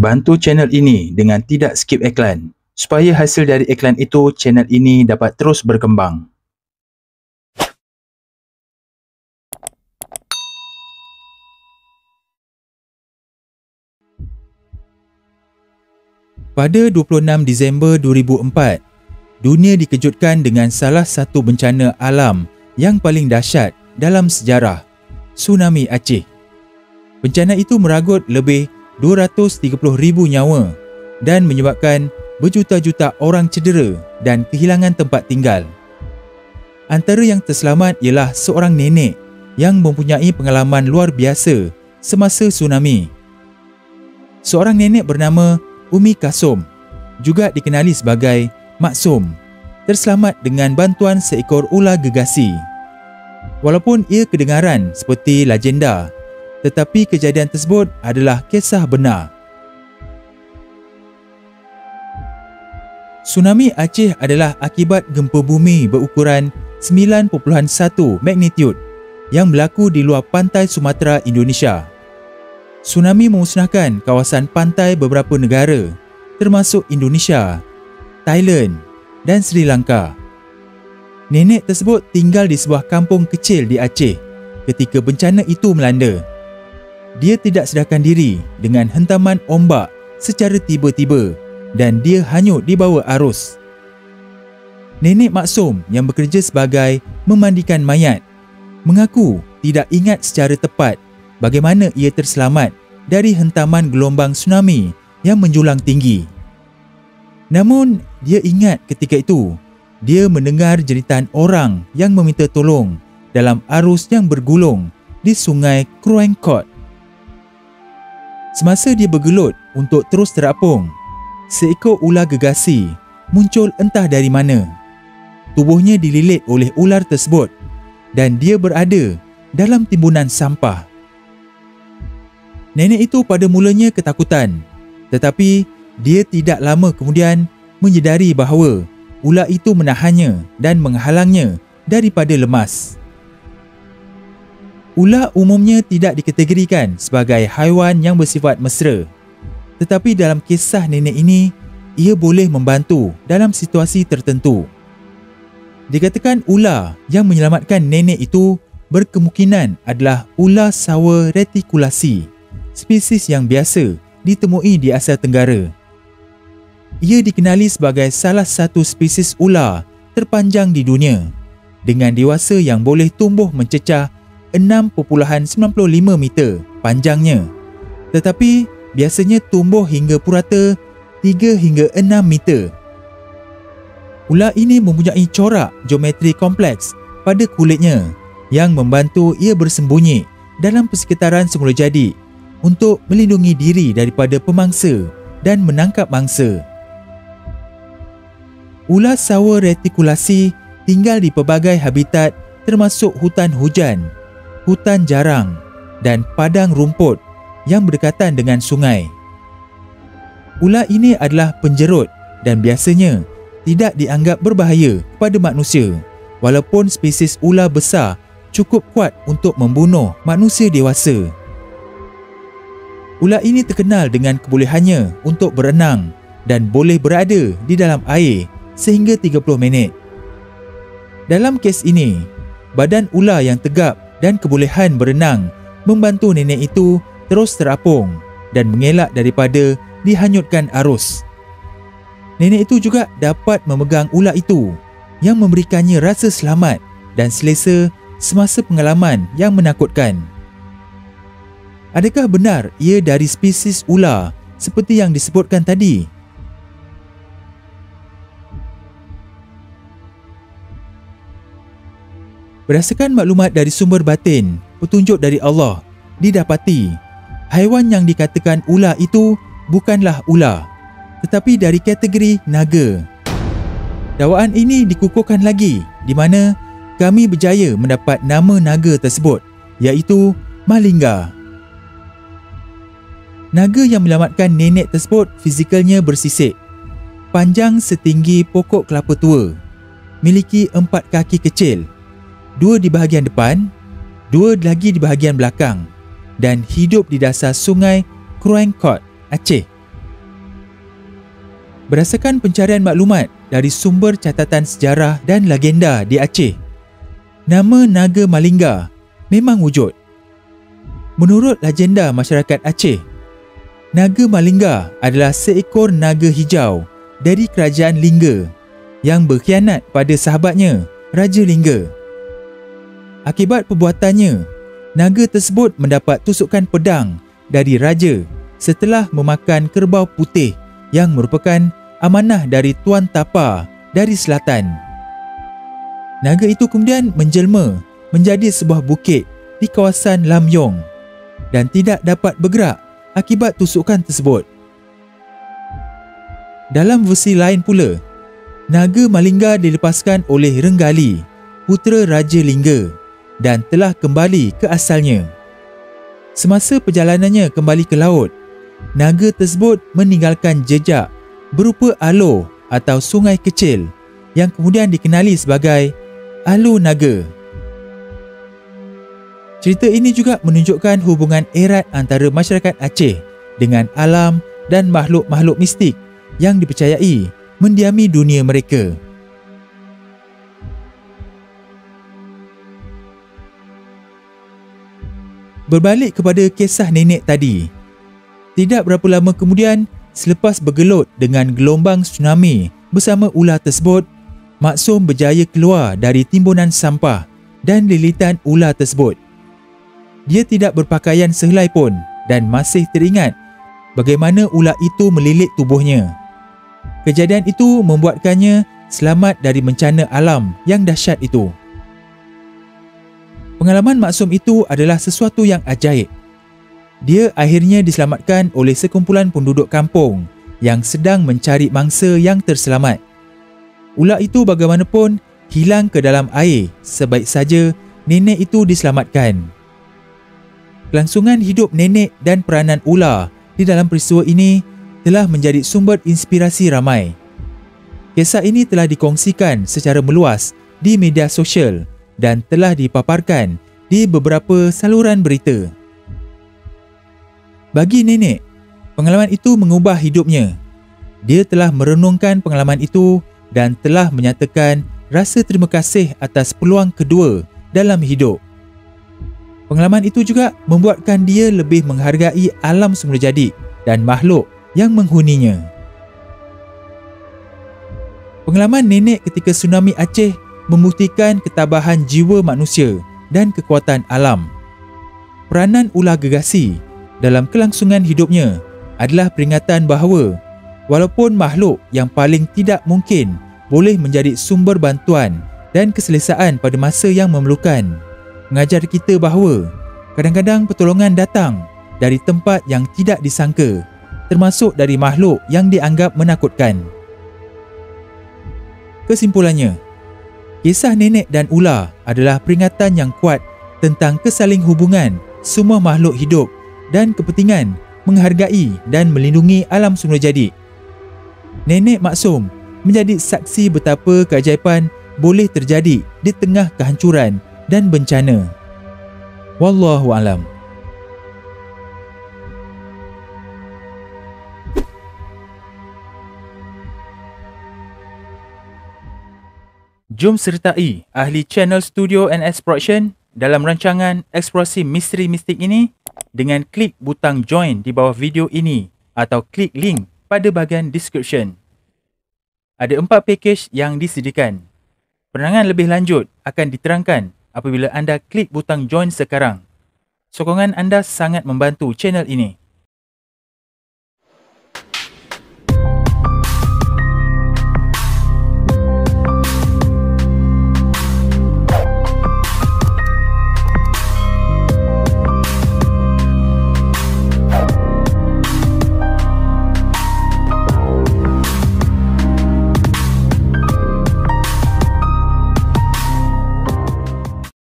Bantu channel ini dengan tidak skip iklan, supaya hasil dari iklan itu channel ini dapat terus berkembang. Pada 26 Disember 2004, dunia dikejutkan dengan salah satu bencana alam yang paling dahsyat dalam sejarah, tsunami Aceh. Bencana itu meragut lebih 230,000 nyawa dan menyebabkan berjuta-juta orang cedera dan kehilangan tempat tinggal. Antara yang terselamat ialah seorang nenek yang mempunyai pengalaman luar biasa semasa tsunami. Seorang nenek bernama Umi Kasum, juga dikenali sebagai Mak Som, terselamat dengan bantuan seekor ular gegasi. Walaupun ia kedengaran seperti legenda, tetapi kejadian tersebut adalah kisah benar. Tsunami Aceh adalah akibat gempa bumi berukuran 9.1 magnitude yang berlaku di luar pantai Sumatera, Indonesia. Tsunami memusnahkan kawasan pantai beberapa negara, termasuk Indonesia, Thailand dan Sri Lanka. Nenek tersebut tinggal di sebuah kampung kecil di Aceh ketika bencana itu melanda. Dia tidak sedarkan diri dengan hentaman ombak secara tiba-tiba dan dia hanyut di bawah arus. Nenek Mak Som yang bekerja sebagai memandikan mayat mengaku tidak ingat secara tepat bagaimana ia terselamat dari hentaman gelombang tsunami yang menjulang tinggi. Namun, dia ingat ketika itu, dia mendengar jeritan orang yang meminta tolong dalam arus yang bergulung di sungai Krueng Kot. Semasa dia bergelut untuk terus terapung, seekor ular gegasi muncul entah dari mana. Tubuhnya dililit oleh ular tersebut dan dia berada dalam timbunan sampah. Nenek itu pada mulanya ketakutan, tetapi dia tidak lama kemudian menyedari bahawa ular itu menahannya dan menghalangnya daripada lemas. Ular umumnya tidak dikategorikan sebagai haiwan yang bersifat mesra, tetapi dalam kisah nenek ini, ia boleh membantu dalam situasi tertentu. Dikatakan ular yang menyelamatkan nenek itu berkemungkinan adalah ular sawa retikulasi, spesies yang biasa ditemui di Asia Tenggara. Ia dikenali sebagai salah satu spesies ular terpanjang di dunia, dengan dewasa yang boleh tumbuh mencecah 6.95 meter panjangnya, tetapi biasanya tumbuh hingga purata 3 hingga 6 meter. Ular ini mempunyai corak geometri kompleks pada kulitnya yang membantu ia bersembunyi dalam persekitaran semula jadi untuk melindungi diri daripada pemangsa dan menangkap mangsa. Ular sawa retikulasi tinggal di pelbagai habitat termasuk hutan hujan, hutan jarang dan padang rumput yang berdekatan dengan sungai. Ular ini adalah penjerut dan biasanya tidak dianggap berbahaya kepada manusia, walaupun spesies ular besar cukup kuat untuk membunuh manusia dewasa. Ular ini terkenal dengan kebolehannya untuk berenang dan boleh berada di dalam air sehingga 30 minit. Dalam kes ini, badan ular yang tegap dan kebolehan berenang membantu nenek itu terus terapung dan mengelak daripada dihanyutkan arus. Nenek itu juga dapat memegang ular itu yang memberikannya rasa selamat dan selesa semasa pengalaman yang menakutkan. Adakah benar ia dari spesies ular seperti yang disebutkan tadi? Berdasarkan maklumat dari sumber batin, petunjuk dari Allah, didapati haiwan yang dikatakan ular itu bukanlah ular, tetapi dari kategori naga. Dakwaan ini dikukuhkan lagi di mana kami berjaya mendapat nama naga tersebut, iaitu Malingga. Naga yang menyelamatkan nenek tersebut fizikalnya bersisik, panjang setinggi pokok kelapa tua, miliki 4 kaki kecil, 2 di bahagian depan, 2 lagi di bahagian belakang dan hidup di dasar sungai Krueng Kot, Aceh Berdasarkan pencarian maklumat dari sumber catatan sejarah dan legenda di Aceh, nama Naga Malingga memang wujud. Menurut legenda masyarakat Aceh, Naga Malingga adalah seekor naga hijau dari kerajaan Lingga yang berkhianat pada sahabatnya, Raja Lingga. Akibat perbuatannya, naga tersebut mendapat tusukan pedang dari raja setelah memakan kerbau putih yang merupakan amanah dari Tuan Tapa dari selatan. Naga itu kemudian menjelma menjadi sebuah bukit di kawasan Lam Yong dan tidak dapat bergerak akibat tusukan tersebut. Dalam versi lain pula, Naga Malingga dilepaskan oleh Renggali, putera Raja Lingga, dan telah kembali ke asalnya. Semasa perjalanannya kembali ke laut, naga tersebut meninggalkan jejak berupa aloh atau sungai kecil yang kemudian dikenali sebagai Aloh Naga. Cerita ini juga menunjukkan hubungan erat antara masyarakat Aceh dengan alam dan makhluk-makhluk mistik yang dipercayai mendiami dunia mereka. Berbalik kepada kisah nenek tadi, tidak berapa lama kemudian, selepas bergelut dengan gelombang tsunami bersama ular tersebut, Maksum berjaya keluar dari timbunan sampah dan lilitan ular tersebut. Dia tidak berpakaian sehelai pun dan masih teringat bagaimana ular itu melilit tubuhnya. Kejadian itu membuatkannya selamat dari bencana alam yang dahsyat itu. Pengalaman Maksum itu adalah sesuatu yang ajaib. Dia akhirnya diselamatkan oleh sekumpulan penduduk kampung yang sedang mencari mangsa yang terselamat. Ular itu bagaimanapun hilang ke dalam air sebaik saja nenek itu diselamatkan. Kelangsungan hidup nenek dan peranan ular di dalam peristiwa ini telah menjadi sumber inspirasi ramai. Kisah ini telah dikongsikan secara meluas di media sosial dan telah dipaparkan di beberapa saluran berita. Bagi nenek, pengalaman itu mengubah hidupnya. Dia telah merenungkan pengalaman itu dan telah menyatakan rasa terima kasih atas peluang kedua dalam hidup. Pengalaman itu juga membuatkan dia lebih menghargai alam semula jadi dan makhluk yang menghuninya. Pengalaman nenek ketika tsunami Aceh membuktikan ketabahan jiwa manusia dan kekuatan alam. Peranan ular gegasi dalam kelangsungan hidupnya adalah peringatan bahawa walaupun makhluk yang paling tidak mungkin boleh menjadi sumber bantuan dan keselesaan pada masa yang memerlukan, mengajar kita bahawa kadang-kadang pertolongan datang dari tempat yang tidak disangka, termasuk dari makhluk yang dianggap menakutkan. Kesimpulannya, kisah nenek dan ular adalah peringatan yang kuat tentang kesaling hubungan semua makhluk hidup dan kepentingan menghargai dan melindungi alam semula jadi. Nenek Maksum menjadi saksi betapa keajaiban boleh terjadi di tengah kehancuran dan bencana. Wallahu a'lam. Jom sertai ahli channel Studio NS Production dalam rancangan eksplorasi misteri mistik ini dengan klik butang join di bawah video ini atau klik link pada bahagian description. Ada 4 pakej yang disediakan. Penerangan lebih lanjut akan diterangkan apabila anda klik butang join sekarang. Sokongan anda sangat membantu channel ini.